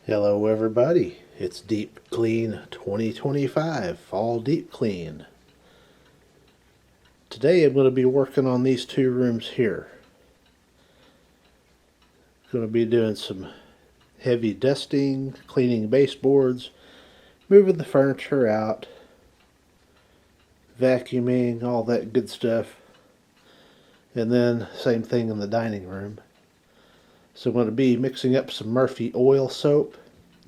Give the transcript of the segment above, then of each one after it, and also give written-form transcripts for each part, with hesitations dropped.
Hello everybody, it's Deep Clean 2025, Fall Deep Clean. Today I'm going to be working on these two rooms here. Going to be doing some heavy dusting, cleaning baseboards, moving the furniture out, vacuuming, all that good stuff. And then same thing in the dining room. So I'm going to be mixing up some Murphy oil soap,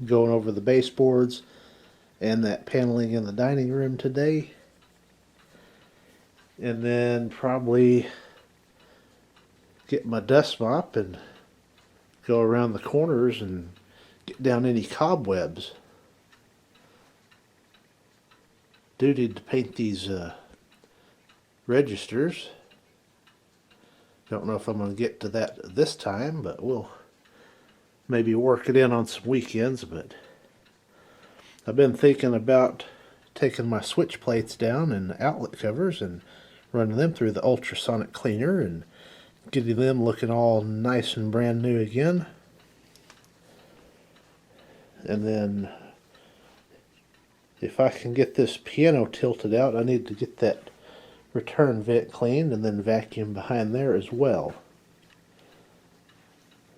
going over the baseboards and that paneling in the dining room today. And then probably get my dust mop and go around the corners and get down any cobwebs. Do need to paint these registers. Don't know if I'm going to get to that this time, but we'll maybe work it in on some weekends. But I've been thinking about taking my switch plates down and outlet covers and running them through the ultrasonic cleaner and getting them looking all nice and brand new again. And then if I can get this piano tilted out, I need to get that return vent cleaned and then vacuum behind there as well.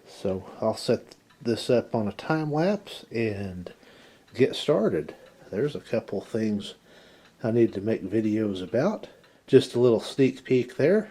So I'll set this up on a time lapse and get started. There's a couple things I need to make videos about. Just a little sneak peek there.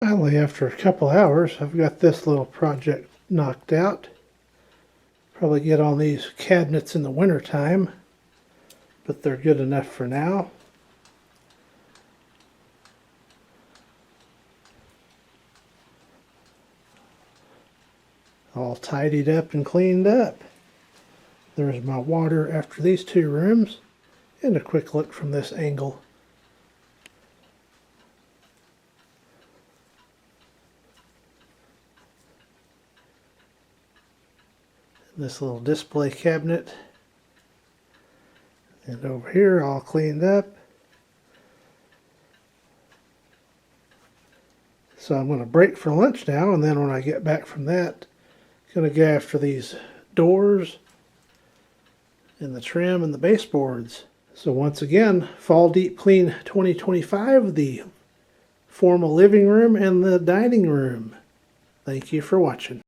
Finally, after a couple hours, I've got this little project knocked out. Probably get on these cabinets in the winter time, but they're good enough for now. All tidied up and cleaned up. There's my water after these two rooms, and a quick look from this angle. This little display cabinet. And over here all cleaned up. So I'm going to break for lunch now, and then when I get back from that, I'm going to go after these doors and the trim and the baseboards. So once again, Fall Deep Clean 2025, the formal living room and the dining room. Thank you for watching.